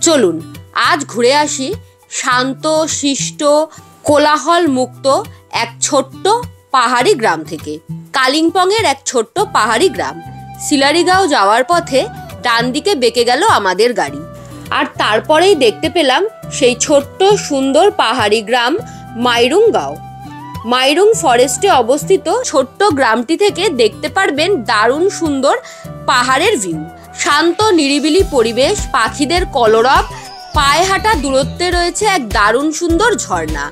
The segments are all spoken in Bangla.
চলুন আজ ঘুরে আসি শান্ত শিষ্ট কোলাহল মুক্ত এক ছোট্ট পাহাড়ি গ্রাম থেকে। কালিম্পংয়ের এক ছোট্ট পাহাড়ি গ্রাম। শিলারিগাঁও যাওয়ার পথে ডান দিকে বেঁকে গেল আমাদের গাড়ি, আর তারপরেই দেখতে পেলাম সেই ছোট্ট সুন্দর পাহাড়ি গ্রাম মাইরুংগাঁও। মাইরুং ফরেস্টে অবস্থিত ছোট্ট গ্রামটি থেকে দেখতে পারবেন দারুণ সুন্দর পাহাড়ের ভিউ, শান্ত নিরিবিলি পরিবেশ, পাখিদের কলরব, পায়ে হাঁটা দূরত্বে রয়েছে এক দারুণ সুন্দর ঝর্ণা।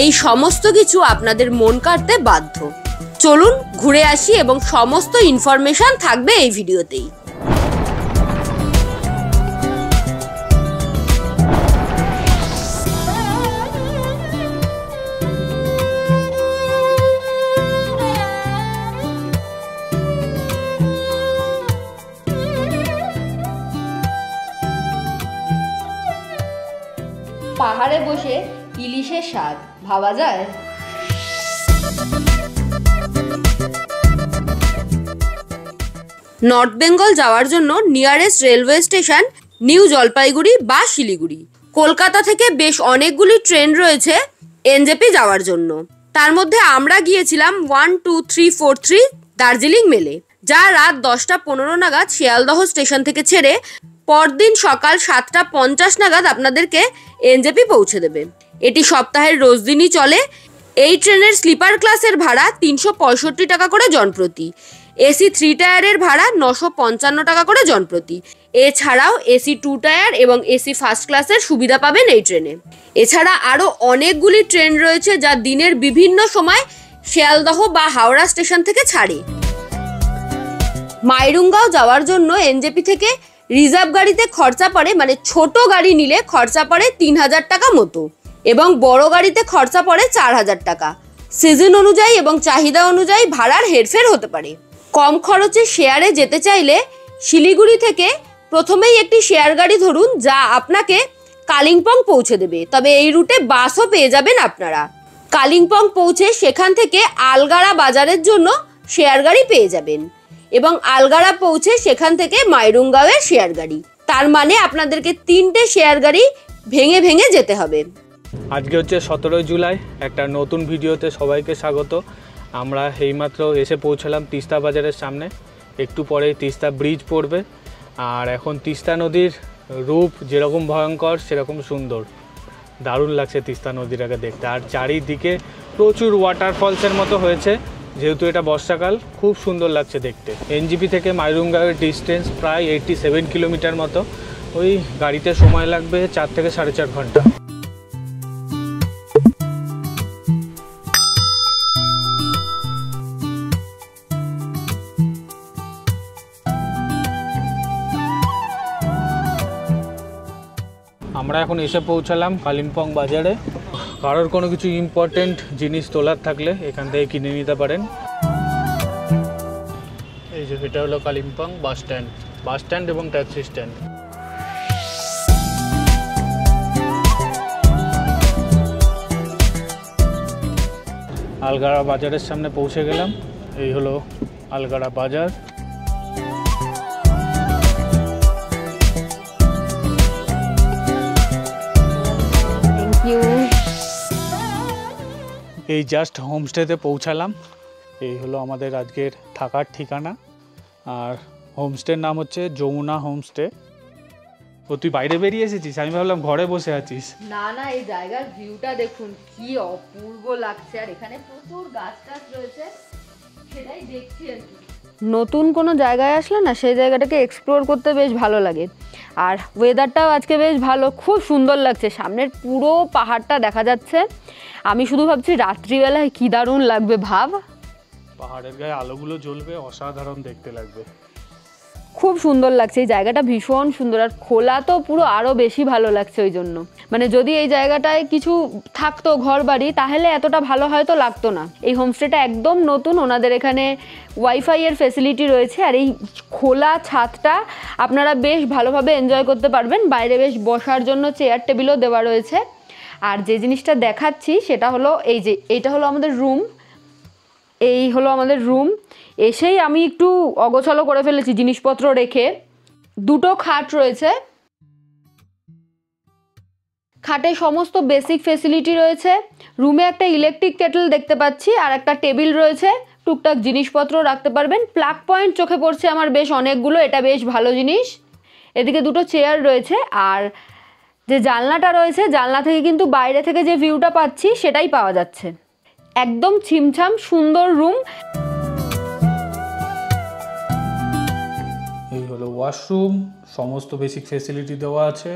এই সমস্ত কিছু আপনাদের মন কাড়তে বাধ্য। চলুন ঘুরে আসি এবং সমস্ত ইনফরমেশন থাকবে এই ভিডিওতেই। পাহাড়ে বসে ইলিশের স্বাদ ভাবা যায়। নর্থ বেঙ্গল যাওয়ার জন্য nearest railway station new Jalpaiguri বা শিলিগুড়ি। কলকাতা থেকে বেশ অনেকগুলি ট্রেন রয়েছে এনজেপি যাওয়ার জন্য। তার মধ্যে আমরা গিয়েছিলাম 12343 দার্জিলিং মেলে, যা রাত 10:15 নাগাদ শিয়ালদহ স্টেশন থেকে ছেড়ে পরদিন সকাল 7:50 নাগাদ আপনাদেরকে এনজেপি পৌঁছে দেবে। এটি সপ্তাহের রোজ দিনই চলে। এই ট্রেনের স্লিপার ক্লাসের ভাড়া 365 টাকা করে জনপ্রতি, এসি 3 টায়ারের ভাড়া 955 টাকা করে জনপ্রতি। এছাড়াও এসি 2 টায়ার এবং এসি ফার্স্ট ক্লাসের সুবিধা পাবেন এই ট্রেনে। এছাড়া আরও অনেকগুলি ট্রেন রয়েছে যা দিনের বিভিন্ন সময় শিয়ালদহ বা হাওড়া স্টেশন থেকে ছাড়ে। মাইরুংগাঁও যাওয়ার জন্য এনজেপি থেকে রিজার্ভ গাড়িতে খরচা পড়ে, মানে ছোট গাড়ি নিলে খরচা পড়ে 3000 টাকা মতো, এবং বড় গাড়িতে খরচা পড়ে 4000 টাকা। সিজন অনুযায়ী এবং চাহিদা অনুযায়ী ভাড়ার হেরফের হতে পারে। কম খরচে শেয়ারে যেতে চাইলে শিলিগুড়ি থেকে প্রথমেই একটি শেয়ার গাড়ি ধরুন, যা আপনাকে কালিম্পং পৌঁছে দেবে। তবে এই রুটে বাসও পেয়ে যাবেন আপনারা। কালিম্পং পৌঁছে সেখান থেকে আলগাড়া বাজারের জন্য শেয়ার গাড়ি পেয়ে যাবেন, এবং আলগাড়া পৌঁছে সেখান থেকে মাইরুংগাঁওয়ের শেয়ার গাড়ি। তার মানে আপনাদেরকে 3টে শেয়ার গাড়ি ভেঙে ভেঙে যেতে হবে। আজকে হচ্ছে 17 জুলাই, একটা নতুন ভিডিওতে সবাইকে স্বাগত। আমরা এইমাত্র এসে পৌঁছালাম তিস্তা বাজারের সামনে। একটু পরে তিস্তা ব্রিজ পড়বে, আর এখন তিস্তা নদীর রূপ যেরকম ভয়ঙ্কর সেরকম সুন্দর। দারুণ লাগছে তিস্তা নদীটাকে দেখতে, আর চারিদিকে প্রচুর ওয়াটারফলসের মতো হয়েছে। যেহেতু এটা বর্ষাকাল, খুব সুন্দর লাগছে দেখতে। এনজেপি থেকে মাইরুংগাঁওয়ের ডিস্টেন্স প্রায় 87 কিলোমিটার মতো। ওই গাড়িতে সময় লাগবে 4 থেকে 4.5 ঘন্টা। আমরা এখন এসে পৌঁছালাম কালিম্পং বাজারে। কারোর কোনো কিছু ইম্পর্টেন্ট জিনিস তোলার থাকলে এখান থেকে কিনে নিতে পারেন। এই যে এটা হলো কালিম্পং বাস স্ট্যান্ড এবং ট্যাক্সি স্ট্যান্ড। আলগাড়া বাজারের সামনে পৌঁছে গেলাম। এই হলো আলগাড়া বাজার। এই জাস্ট হোমস্টেতে পৌঁছালাম। এই হলো আমাদের আজকের থাকার ঠিকানা, আর হোমস্টের নাম হচ্ছে যমুনা হোমস্টে। ও তুই বাইরে বেরিয়ে এসেছিস? আমি ভাবলাম ঘরে বসে আছিস। না না, এই জায়গার ভিউটা দেখুন কি অপূর্ব লাগছে, আর এখানে প্রচুর গাছ টাছ রয়েছে, সেটাই দেখছি আর কি। নতুন কোনো জায়গায় আসলে না সেই জায়গাটাকে এক্সপ্লোর করতে বেশ ভালো লাগে। আর ওয়েদারটাও আজকে বেশ ভালো, খুব সুন্দর লাগছে। সামনের পুরো পাহাড়টা দেখা যাচ্ছে। আমি শুধু ভাবছি রাত্রিবেলায় কি দারুণ লাগবে। ভাব, পাহাড়ের গায়ে আলোগুলো জ্বলবে, অসাধারণ দেখতে লাগবে। খুব সুন্দর লাগছে। এই জায়গাটা ভীষণ সুন্দর, আর খোলা তো পুরো আরও বেশি ভালো লাগছে। ওই জন্য মানে যদি এই জায়গাটায় কিছু থাকতো ঘর বাড়ি, তাহলে এতটা ভালো হয়তো লাগতো না। এই হোমস্টেটা একদম নতুন, ওনাদের এখানে ওয়াইফাই এর ফেসিলিটি রয়েছে, আর এই খোলা ছাদটা আপনারা বেশ ভালোভাবে এনজয় করতে পারবেন। বাইরে বেশ বসার জন্য চেয়ার টেবিলও দেওয়া রয়েছে। আর যে জিনিসটা দেখাচ্ছি সেটা হলো এই যে এইটা হলো আমাদের রুম। এই হলো আমাদের রুম। এসেই আমি একটু অগোছালো করে ফেলেছি জিনিসপত্র রেখে। দুটো খাট রয়েছে, খাটে সমস্ত বেসিক ফেসিলিটি রয়েছে। রুমে একটা ইলেকট্রিক কেটল দেখতে পাচ্ছি, আর একটা টেবিল রয়েছে, টুকটাক জিনিসপত্র রাখতে পারবেন। প্লাগ পয়েন্ট চোখে পড়ছে আমার বেশ অনেকগুলো, এটা বেশ ভালো জিনিস। এদিকে দুটো চেয়ার রয়েছে, আর যে জানলাটা রয়েছে জানলা থেকে কিন্তু বাইরে থেকে যে ভিউটা পাচ্ছি সেটাই পাওয়া যাচ্ছে। একদম ছিমছাম সুন্দর রুম। এই হলো ওয়াশরুম, সমস্ত বেসিক ফেসিলিটি দেওয়া আছে।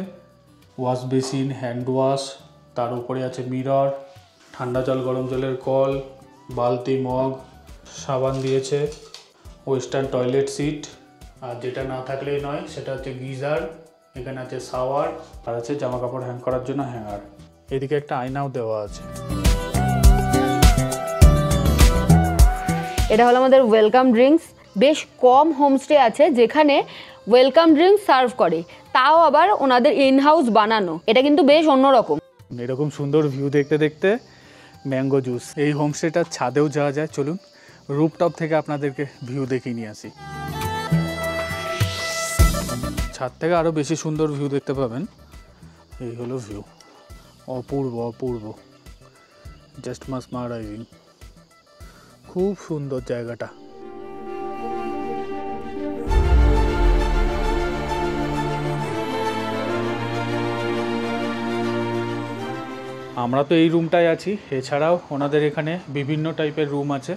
ওয়াশ বেসিন, হ্যান্ড ওয়াশ, তার উপরে আছে মিরর, ঠান্ডা জল গরম জলের কল, বালতি, মগ, সাবান দিয়েছে, ওয়েস্টার্ন টয়লেট সিট, আর যেটা না থাকলেই নয় সেটা হচ্ছে গিজার। এখানে আছে শাওয়ার, আর আছে জামা কাপড় হ্যাং করার জন্য হ্যাঙ্গার। এদিকে একটা আয়নাও দেওয়া আছে। এটা হলো আমাদের ওয়েলকাম ড্রিঙ্কস। বেশ কম হোমস্টে আছে যেখানে ওয়েলকাম ড্রিঙ্কস সার্ভ করে, তাও আবার ওনাদের ইনহাউস বানানো। এটা কিন্তু বেশ অন্যরকম। এরকম সুন্দর ভিউ দেখতে দেখতে ম্যাঙ্গো জুস। এই হোমস্টেটার ছাদেও যাওয়া যায়, চলুন রুফটপ থেকে আপনাদেরকে ভিউ দেখিয়ে নিয়ে আসি। ছাদ থেকে আরও বেশি সুন্দর ভিউ দেখতে পাবেন। এই হলো ভিউ, অপূর্ব অপূর্ব, জাস্ট মাসমারাইজিং। খুব সুন্দর জায়গাটা। আমরা তো এই রুমটায় আছি, এছাড়াও ওনাদের এখানে বিভিন্ন টাইপের রুম আছে।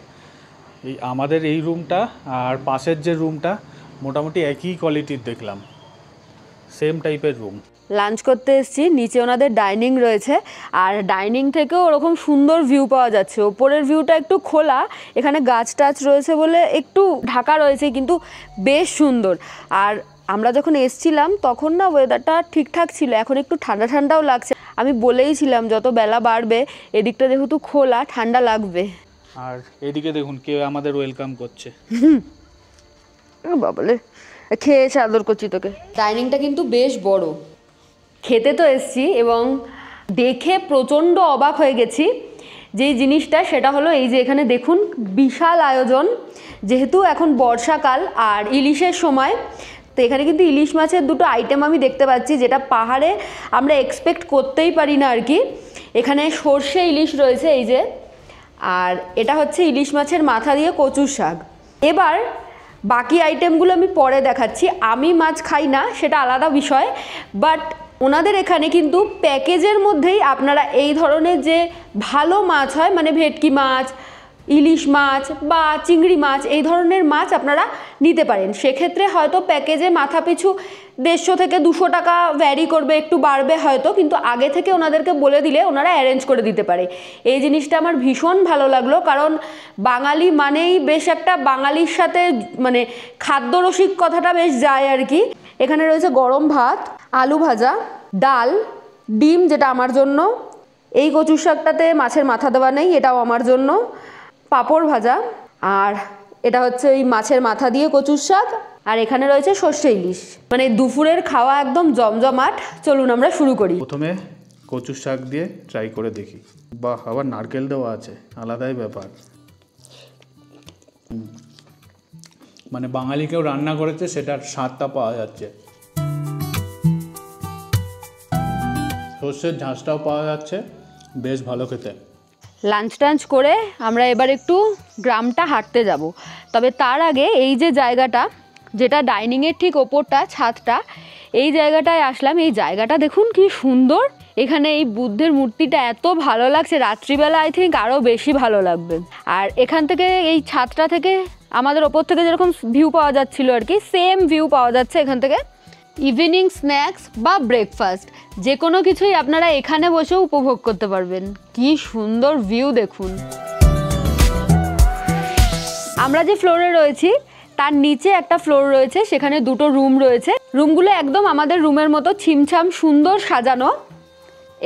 এই আমাদের এই রুমটা আর পাশের যে রুমটা মোটামুটি একই কোয়ালিটির দেখলাম, সেম টাইপের রুম। লাঞ্চ করতে এসেছি, নিচে ওনাদের ডাইনিং রয়েছে, আর ডাইনিং থেকেও ওরকম সুন্দর ভিউ পাওয়া যাচ্ছে। ওপরের ভিউটা একটু খোলা, এখানে গাছ টাছ রয়েছে বলে একটু ঢাকা রয়েছে, কিন্তু বেশ সুন্দর। আর আমরা যখন এসছিলাম তখন না ওয়েদারটা ঠিকঠাক ছিল, এখন একটু ঠান্ডা ঠান্ডাও লাগছে। আমি বলেইছিলাম যত বেলা বাড়বে এদিকটা যেহেতু খোলা, ঠান্ডা লাগবে। আর এদিকে দেখুন কে আমাদের ওয়েলকাম করছে। বাবলে, খেয়ে এসে আদর করছি তোকে। ডাইনিংটা কিন্তু বেশ বড়। খেতে তো এসছি এবং দেখে প্রচণ্ড অবাক হয়ে গেছি। যেই জিনিসটা সেটা হলো এই যে এখানে দেখুন বিশাল আয়োজন। যেহেতু এখন বর্ষাকাল আর ইলিশের সময়, তো এখানে কিন্তু ইলিশ মাছের দুটো আইটেম আমি দেখতে পাচ্ছি, যেটা পাহাড়ে আমরা এক্সপেক্ট করতেই পারি না আর কি। এখানে সর্ষে ইলিশ রয়েছে এই যে, আর এটা হচ্ছে ইলিশ মাছের মাথা দিয়ে কচুর শাক। এবার বাকি আইটেমগুলো আমি পরে দেখাচ্ছি। আমি মাছ খাই না, সেটা আলাদা বিষয়, বাট ওনাদের এখানে কিন্তু প্যাকেজের মধ্যেই আপনারা এই ধরনের যে ভালো মাছ হয়, মানে ভেটকি মাছ, ইলিশ মাছ বা চিংড়ি মাছ, এই ধরনের মাছ আপনারা নিতে পারেন। সেক্ষেত্রে হয়তো প্যাকেজে মাথা পিছু 150 থেকে 200 টাকা ভ্যারি করবে, একটু বাড়বে হয়তো, কিন্তু আগে থেকে ওনাদেরকে বলে দিলে ওনারা অ্যারেঞ্জ করে দিতে পারে। এই জিনিসটা আমার ভীষণ ভালো লাগলো, কারণ বাঙালি মানেই বেশ একটা বাঙালির সাথে মানে খাদ্যরসিক কথাটা বেশ যায় আর কি। এখানে রয়েছে গরম ভাত, আলু ভাজা, ডাল, ডিম যেটা আমার জন্য, এই কচুর শাকটাতে মাছের মাথা দেওয়া নেই, এটাও আমার জন্য, পাঁপড় ভাজা, আর এটা হচ্ছে এই মাছের মাথা দিয়ে কচুর শাক, আর এখানে রয়েছে সর্ষে ইলিশ। মানে দুপুরের খাওয়া একদম জমজমাট। চলুন আমরা শুরু করি। প্রথমে কচুর শাক দিয়ে ট্রাই করে দেখি। বাহ, আবার নারকেল দেওয়া আছে, আলাদাই ব্যাপার। মানে বাঙালি কেউ রান্না করেছে সেটার স্বাদটা পাওয়া যাচ্ছে। সর্ষের ঝাঁসটাও পাওয়া যাচ্ছে, বেশ ভালো খেতে। লাঞ্চ টাঞ্চ করে আমরা এবার একটু গ্রামটা হাঁটতে যাব। তবে তার আগে এই যে জায়গাটা, যেটা ডাইনিংয়ের ঠিক ওপরটা, ছাদটা, এই জায়গাটায় আসলাম। এই জায়গাটা দেখুন কি সুন্দর। এখানে এই বুদ্ধের মূর্তিটা এত ভালো লাগছে, রাত্রিবেলা আই থিঙ্ক আরও বেশি ভালো লাগবে। আর এখান থেকে এই ছাদটা থেকে আমাদের ওপর থেকে যেরকম ভিউ পাওয়া যাচ্ছিল আর কি, সেম ভিউ পাওয়া যাচ্ছে এখান থেকে। ইভিনিং স্ন্যাক্স বা ব্রেকফাস্ট যে কোনো কিছুই আপনারা এখানে বসেও উপভোগ করতে পারবেন। কি সুন্দর ভিউ দেখুন। আমরা যে ফ্লোরে রয়েছি তার নিচে একটা ফ্লোর রয়েছে, সেখানে দুটো রুম রয়েছে। রুমগুলো একদম আমাদের রুমের মতো ছিমছাম সুন্দর সাজানো।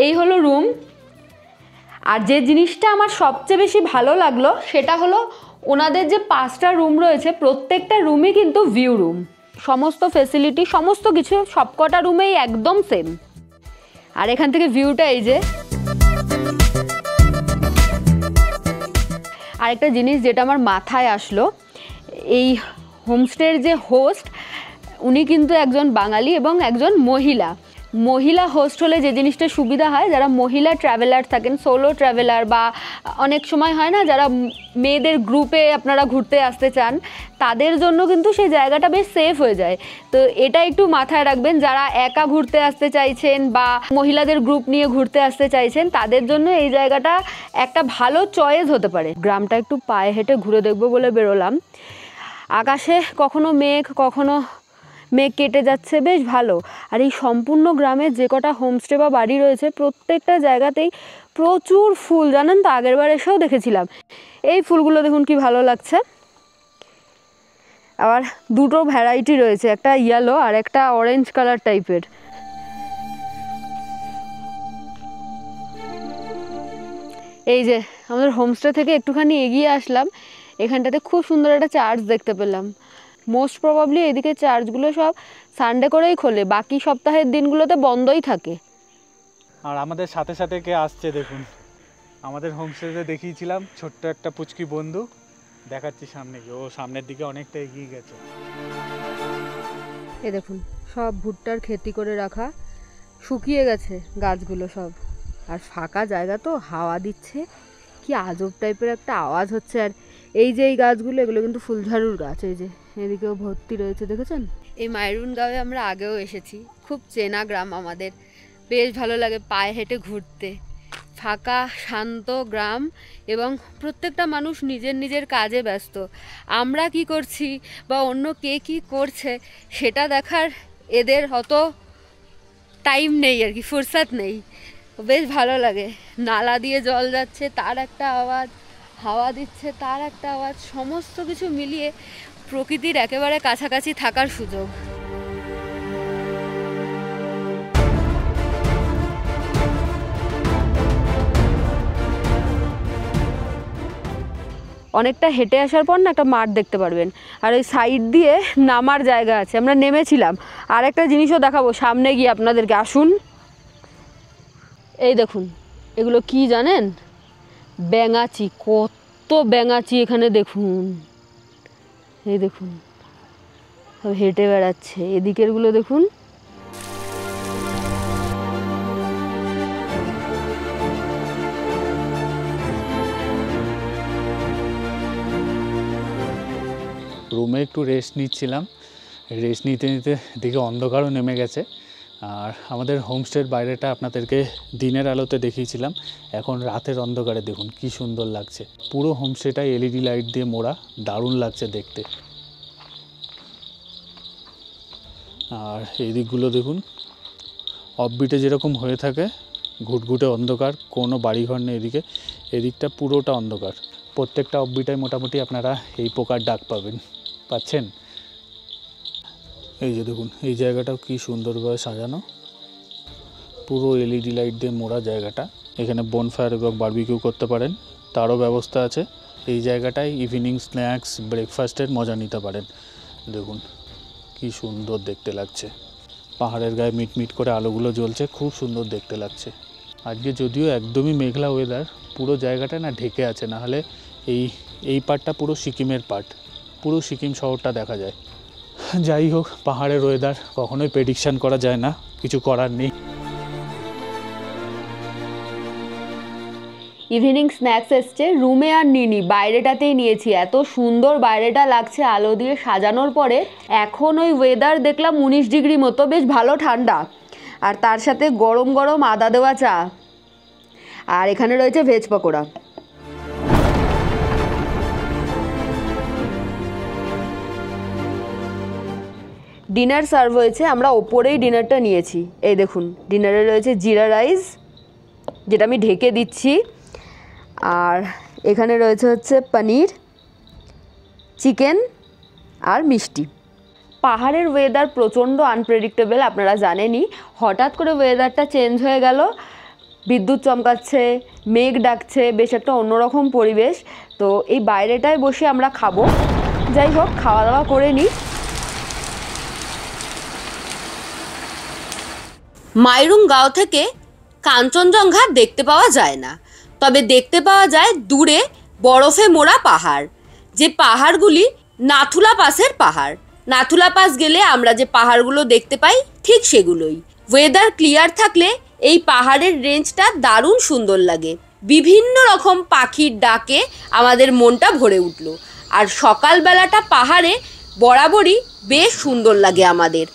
এই হলো রুম। আর যে জিনিসটা আমার সবচেয়ে বেশি ভালো লাগলো সেটা হলো ওনাদের যে 5টা রুম রয়েছে, প্রত্যেকটা রুমই কিন্তু ভিউ রুম। সমস্ত ফেসিলিটি, সমস্ত কিছু সবকটা রুমেই একদম সেম। আর এখান থেকে ভিউটা এই যে। আরেকটা জিনিস যেটা আমার মাথায় আসলো, এই হোমস্টের যে হোস্ট উনি কিন্তু একজন বাঙালি এবং একজন মহিলা। মহিলা হোস্ট হলে যে জিনিসটা সুবিধা হয়, যারা মহিলা ট্রাভেলার থাকেন, সোলো ট্রাভেলার, বা অনেক সময় হয় না যারা মেয়েদের গ্রুপে আপনারা ঘুরতে আসতে চান, তাদের জন্য কিন্তু সেই জায়গাটা বেশ সেফ হয়ে যায়। তো এটা একটু মাথায় রাখবেন, যারা একা ঘুরতে আসতে চাইছেন বা মহিলাদের গ্রুপ নিয়ে ঘুরতে আসতে চাইছেন, তাদের জন্য এই জায়গাটা একটা ভালো চয়েস হতে পারে। গ্রামটা একটু পায়ে হেঁটে ঘুরে দেখবো বলে বেরোলাম। আকাশে কখনো মেঘ কেটে যাচ্ছে, বেশ ভালো। আর এই সম্পূর্ণ গ্রামের যে কটা হোমস্টে বা বাড়ি রয়েছে, প্রত্যেকটা জায়গাতেই প্রচুর ফুল, জানেন তো, আগের বার এসেও দেখেছিলাম। এই ফুলগুলো দেখুন কি ভালো লাগছে। আবার দুটো ভ্যারাইটি রয়েছে, একটা ইয়েলো আর একটা অরেঞ্জ কালার টাইপের। এই যে আমাদের হোমস্টে থেকে একটুখানি এগিয়ে আসলাম, এখানটাতে খুব সুন্দর একটা চার্চ দেখতে পেলাম। মোস্ট প্রবাবলি এদিকে চার্চগুলো সব সানডে করেই খোলে, বাকি সপ্তাহের দিনগুলোতে বন্ধই থাকে। আর আমাদের সাথে সাথে কে আসছে দেখুন, আমাদের হোমস্টেতে দেখিয়েছিলাম ছোট্ট একটা পুচকি বন্ধু, দেখাচ্ছি সামনে গিয়ে, ও সামনের দিকে অনেকটা এগিয়ে গেছে। এই দেখুন সব ভুট্টার খেতি করে রাখা, শুকিয়ে গেছে গাছগুলো সব, আর ফাঁকা জায়গা তো, হাওয়া দিচ্ছে, কি আজব টাইপের একটা আওয়াজ হচ্ছে। আর এই যে এই গাছগুলো, এগুলো কিন্তু ফুলঝাড়ুর গাছ, এই যে এদিকেও ভর্তি রয়েছে, দেখেছেন। এই মাইরুন গাঁওয়ে আমরা আগেও এসেছি, খুব চেনা গ্রাম আমাদের, বেশ ভালো লাগে পায়ে হেঁটে ঘুরতে। ফাঁকা শান্ত গ্রাম এবং প্রত্যেকটা মানুষ নিজের নিজের কাজে ব্যস্ত। আমরা কি করছি বা অন্য কে কি করছে সেটা দেখার এদের অত টাইম নেই আর কি, ফুরসাত নেই। বেশ ভালো লাগে, নালা দিয়ে জল যাচ্ছে তার একটা আওয়াজ, হাওয়া দিচ্ছে তার একটা আওয়াজ, সমস্ত কিছু মিলিয়ে প্রকৃতির একেবারে কাছাকাছি থাকার সুযোগ। অনেকটা হেঁটে আসার পর না একটা মাঠ দেখতে পারবেন, আর ওই সাইড দিয়ে নামার জায়গা আছে, আমরা নেমেছিলাম। আর একটা জিনিসও দেখাবো সামনে গিয়ে আপনাদেরকে, আসুন। এই দেখুন এগুলো কি জানেন, ব্যাঙাচি, কত ব্যাঙাচি এখানে দেখুন, এই দেখুন সব হেঁটে বেড়াচ্ছে। এদিকেরগুলো দেখুন, রুমে একটু রেস্ট নিচ্ছিলাম, রেস্ট নিতে নিতে দিকে অন্ধকারও নেমে গেছে। আর আমাদের হোমস্টের বাইরেটা আপনাদেরকে দিনের আলোতে দেখিয়েছিলাম, এখন রাতের অন্ধকারে দেখুন কি সুন্দর লাগছে। পুরো হোমস্টেটাই এলইডি লাইট দিয়ে মোড়া, দারুণ লাগছে দেখতে। আর এই দিকগুলো দেখুন, অফবিটে যেরকম হয়ে থাকে ঘুটঘুটে অন্ধকার, কোনো বাড়িঘর নেই এদিকে, এদিকটা পুরোটা অন্ধকার। প্রত্যেকটা অফবিটায় মোটামুটি আপনারা এই পোকার ডাক পাচ্ছেন। এই যে দেখুন এই জায়গাটাও কি সুন্দরভাবে সাজানো, পুরো এলইডি লাইট দিয়ে মোড়া জায়গাটা। এখানে বনফায়ার এবং বারবিকিউ করতে পারেন, তারও ব্যবস্থা আছে। এই জায়গাটায় ইভিনিং স্ন্যাক্স, ব্রেকফাস্টের মজা নিতে পারেন। দেখুন কি সুন্দর দেখতে লাগছে, পাহাড়ের গায়ে মিটমিট করে আলোগুলো জ্বলছে, খুব সুন্দর দেখতে লাগছে। আজকে যদিও একদমই মেঘলা ওয়েদার, পুরো জায়গাটা না ঢেকে আছে, নাহলে এই পার্টটা পুরো সিকিমের পার্ট, পুরো সিকিম শহরটা দেখা যায়। যাই হোক, পাহাড়ের ওয়েদার কখনোই প্রেডিকশান করা যায় না, কিছু করার নেই। ইভিনিং স্ন্যাক্স এসছে, রুমে আর নিইনি, বাইরেটাতেই নিয়েছি। এত সুন্দর বাইরেটা লাগছে আলো দিয়ে সাজানোর পরে। এখন ওই ওয়েদার দেখলাম 19 ডিগ্রি মতো, বেশ ভালো ঠান্ডা, আর তার সাথে গরম গরম আদা দেওয়া চা, আর এখানে রয়েছে ভেজ পকোড়া। ডিনার সার্ভ হয়েছে, আমরা ওপরেই ডিনারটা নিয়েছি। এই দেখুন ডিনারে রয়েছে জিরা রাইস, যেটা আমি ঢেকে দিচ্ছি, আর এখানে রয়েছে হচ্ছে পনির, চিকেন আর মিষ্টি। পাহাড়ের ওয়েদার প্রচণ্ড আনপ্রেডিক্টেবল, আপনারা জানেনই। হঠাৎ করে ওয়েদারটা চেঞ্জ হয়ে গেল, বিদ্যুৎ চমকাচ্ছে, মেঘ ডাকছে, বেশ একটা অন্যরকম পরিবেশ। তো এই বাইরেটায় বসে আমরা খাবো। যাই হোক, খাওয়া দাওয়া করে নিই। মাইরুং গাঁও থেকে কাঞ্চনজঙ্ঘা দেখতে পাওয়া যায় না, তবে দেখতে পাওয়া যায় দূরে বরফে মোড়া পাহাড়, যে পাহাড়গুলি নাথুলা পাসের পাহাড়। নাথুলা পাস গেলে আমরা যে পাহাড়গুলো দেখতে পাই ঠিক সেগুলোই। ওয়েদার ক্লিয়ার থাকলে এই পাহাড়ের রেঞ্জটা দারুণ সুন্দর লাগে। বিভিন্ন রকম পাখির ডাকে আমাদের মনটা ভরে উঠল। আর সকালবেলাটা পাহাড়ে বরাবরই বেশ সুন্দর লাগে আমাদের।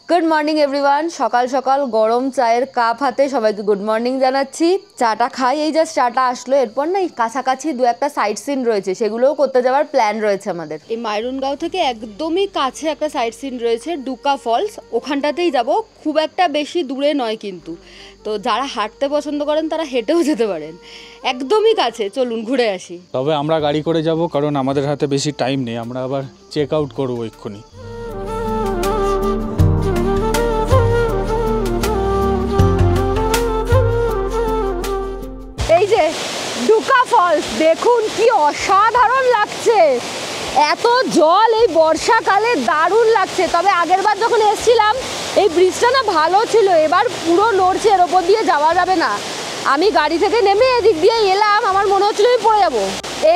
Good morning everyone. সকাল সকাল গরম চায়ের কাপ হাতে সবাইকে গুড মর্নিং জানাচ্ছি। চাটা খাই, এই জাস্ট চাটা আসলো। এরপর না এই কাছাকাছি দু একটা সাইট সিন রয়েছে, সেগুলোও করতে যাওয়ার প্ল্যান রয়েছে আমাদের। এই মাইরুনগাঁও থেকে একদমই কাছে একটা সাইট সিন রয়েছে ডুকা ফলস, ওখানটাতেই যাব। খুব একটা বেশি দূরে নয় কিন্তু, তো যারা হাঁটতে পছন্দ করেন তারা হেঁটেও যেতে পারেন, একদমই কাছে। চলুন ঘুরে আসি। তবে আমরা গাড়ি করে যাব, কারণ আমাদের হাতে বেশি টাইম নেই, আমরা আবার চেক আউট করবো এক্ষুনি। এই যে ডুকা ফলস দেখুন, কি অসাধারণ লাগছে। এত জল এই বর্ষাকালে দারুণ লাগছে। তবে আগের বার যখন এসেছিলাম এই ব্রিজটা না ভালো ছিল, এবার পুরো নড়ছে, এর ওপর দিয়ে যাওয়া যাবে না। আমি গাড়ি থেকে নেমে এদিক দিয়ে এলাম, আমার মনে হচ্ছিল আমি পড়ে যাবো।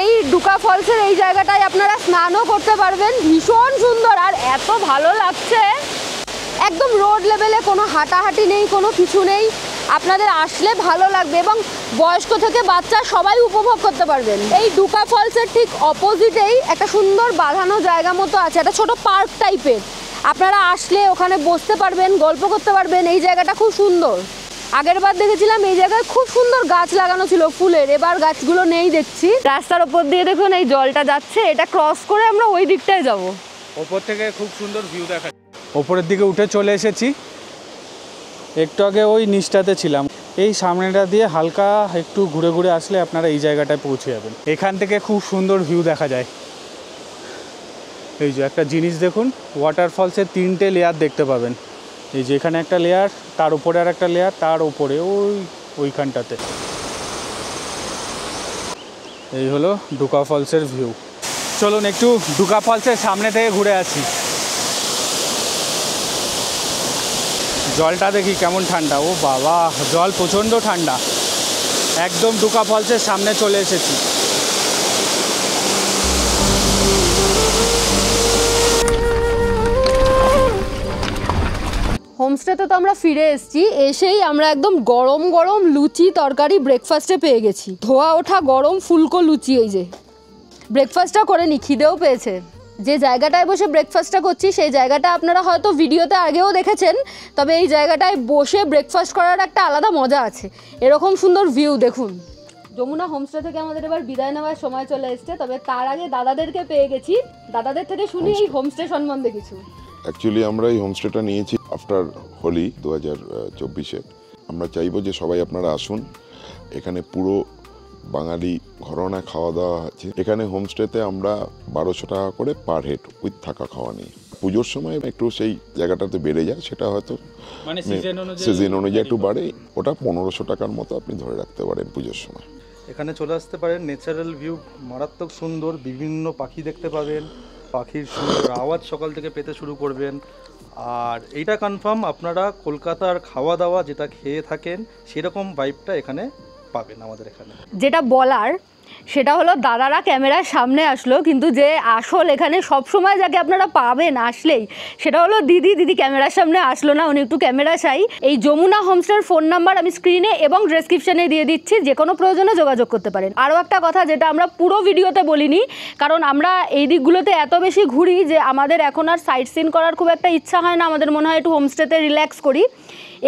এই ডুকা ফলসের এই জায়গাটায় আপনারা স্নানও করতে পারবেন, ভীষণ সুন্দর আর এত ভালো লাগছে। একদম রোড লেভেলে, কোনো হাঁটাহাঁটি নেই, কোনো কিছু নেই। আপনাদের আসলে ভালো লাগবে এবং বয়স্ক থেকে বাচ্চা সবাই উপভোগ করতে পারবেন। এই ডুকা ফলসের ঠিক অপোজিটেই একটা সুন্দর বাঁধানো জায়গা মতো আছে, একটা ছোট পার্ক টাইপের। আপনারা আসলে ওখানে বসতে পারবেন, গল্প করতে পারবেন। এই জায়গাটা খুব সুন্দর। আগের বার দেখেছিলাম এই জায়গায় খুব সুন্দর গাছ লাগানো ছিল ফুলের, এবার গাছগুলো নেই দেখছি। রাস্তার ওপর দিয়ে দেখুন এই জলটা যাচ্ছে, এটা ক্রস করে আমরা ওই দিকটায় যাব। ওপর থেকে খুব সুন্দর ভিউ দেখা, ওপরের দিকে উঠে চলে এসেছি। একটু আগে ওই নিচটাতে ছিলাম, এই সামনেটা দিয়ে হালকা একটু ঘুরে ঘুরে আসলে আপনারা এই জায়গাটায় পৌঁছে যাবেন। এখান থেকে খুব সুন্দর ভিউ দেখা যায়। এই যে একটা জিনিস দেখুন, ওয়াটারফলসের 3টে লেয়ার দেখতে পাবেন। এই যে এখানে একটা লেয়ার, তার উপরে আর একটা লেয়ার, তার উপরে ওইখানটাতে। এই হলো ডুকা ফলসের ভিউ। চলুন একটু ডুকা ফলসের সামনে থেকে ঘুরে আসি। জলটা দেখি কেমন ঠান্ডা। ও বাবা, জল প্রচণ্ড ঠান্ডা। একদম ডুকা ফলসের সামনে চলে এসেছি। হোমস্টেতে তো আমরা ফিরে এসেছি, এসেই আমরা একদম গরম গরম লুচি তরকারি ব্রেকফাস্টে পেয়ে গেছি। ধোয়া ওঠা গরম ফুলকো লুচি। এই যে ব্রেকফাস্টটা করে নি, খিদেও পেয়েছে। যে জায়গাটায় বসে ব্রেকফাস্টটা করছি সেই জায়গাটা আপনারা হয়তো ভিডিওতে আগেও দেখেছেন, তবে এই জায়গাটায় বসে ব্রেকফাস্ট করার একটা আলাদা মজা আছে। এরকম সুন্দর ভিউ দেখুন। যমুনা হোমস্টে থেকে আমাদের এবার বিদায় নেওয়ার সময় চলে এসছে, তবে তার আগে দাদাদেরকে পেয়ে গেছি। দাদাদের থেকে শুনি এই হোমস্টে সম্বন্ধে কিছু। অ্যাকচুয়ালি আমরা এই হোমস্টেটা নিয়েছি আফটার হোলি 2024-এ। আমরা চাইবো যে সবাই আপনারা আসুন। এখানে পুরো বাঙালি ঘরোয়া খাওয়া দাওয়া আছে। এখানে হোমস্টেতে আমরা 1200 টাকা করে পার হেড উইথ থাকা খাওয়া নিই। পুজোর সময় একটু সেই জায়গাটাতে বেড়ে যায়, সেটা হয়তো মানে সিজন অনুযায়ী একটু বাড়ে। ওটা 1500 টাকার মতো আপনি ধরে রাখতে পারেন পুজোর সময়। এখানে চলে আসতে পারেন, ন্যাচারাল ভিউ মারাত্মক সুন্দর, বিভিন্ন পাখি দেখতে পাবেন, পাখির সুন্দর আওয়াজ সকাল থেকে পেতে শুরু করবেন। আর এইটা কনফার্ম আপনারা কলকাতার খাওয়া দাওয়া যেটা খেয়ে থাকেন সেরকম ভাইবটা এখানে পাবেন আমাদের এখানে। যেটা বলার সেটা হলো দাদারা ক্যামেরার সামনে আসলো, কিন্তু যে আসল এখানে সবসময় যাকে আপনারা পাবেন আসলেই, সেটা হলো দিদি। দিদি ক্যামেরার সামনে আসলো না, উনি একটু ক্যামেরা চাই। এই যমুনা হোমস্টের ফোন নাম্বার আমি স্ক্রিনে এবং ডেসক্রিপশনে দিয়ে দিচ্ছি, যে কোনো প্রয়োজনে যোগাযোগ করতে পারেন। আরও একটা কথা যেটা আমরা পুরো ভিডিওতে বলিনি, কারণ আমরা এই দিকগুলোতে এত বেশি ঘুরি যে আমাদের এখন আর সাইট সিন করার খুব একটা ইচ্ছা হয় না। আমাদের মনে হয় একটু হোমস্টেতে রিল্যাক্স করি।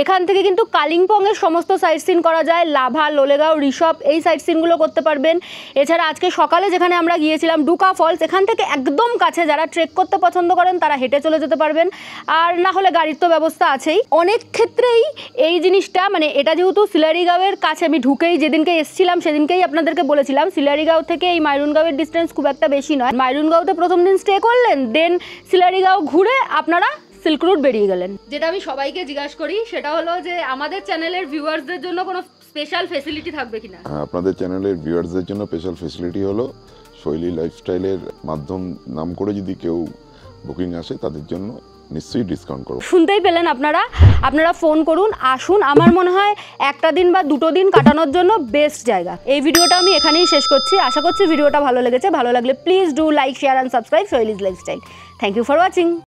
এখান থেকে কিন্তু কালিম্পংয়ের সমস্ত সাইট সিন করা যায়, লাভা, লোলেগাঁও, ঋষভ, এই সাইট সিনগুলো করতে পারবেন। এছাড়া আজকে সকালে যেখানে আমরা গিয়েছিলাম ডুকা ফলস, এখান থেকে একদম কাছে, যারা ট্রেক করতে পছন্দ করেন তারা হেঁটে চলে যেতে পারবেন, আর না হলে গাড়ির তো ব্যবস্থা আছেই। অনেক ক্ষেত্রেই এই জিনিসটা মানে এটা যেহেতু সিলারিগাঁওয়ের কাছে, আমি ঢুকেই যেদিনকে এসেছিলাম সেদিনকেই আপনাদেরকে বলেছিলাম সিলারিগাঁও থেকে এই মাইরুনগাঁওয়ের ডিস্টেন্স খুব একটা বেশি নয়। মাইরুনগাঁওতে প্রথম দিন স্টে করলেন, দেন সিলারিগাঁও ঘুরে আপনারা সিল্ক রুট বেরিয়ে গেলেন। যেটা আমি সবাইকে জিজ্ঞাসা করি সেটা হলো যে আমাদের চ্যানেলের ভিউয়ার্সদের জন্য কোনো স্পেশাল ফেসিলিটি থাকবে কিনা? আপনাদের চ্যানেলের ভিউয়ার্সদের জন্য স্পেশাল ফেসিলিটি হলো শৈলী লাইফস্টাইলের মাধ্যম নাম করে যদি কেউ বুকিং আসে তাদের জন্য নিশ্চয়ই ডিসকাউন্ট করব। শুনতেই পেলেন আপনারা ফোন করুন, আসুন। আমার মনে হয় একটা দিন বা দুটো দিন কাটানোর জন্য বেস্ট জায়গা। এই ভিডিওটা আমি এখানেই শেষ করছি। আশা করছি ভিডিওটা ভালো লেগেছে। ভালো লাগলে please do like, share and subscribe শৈলীজ lifestyle. Thank you for watching.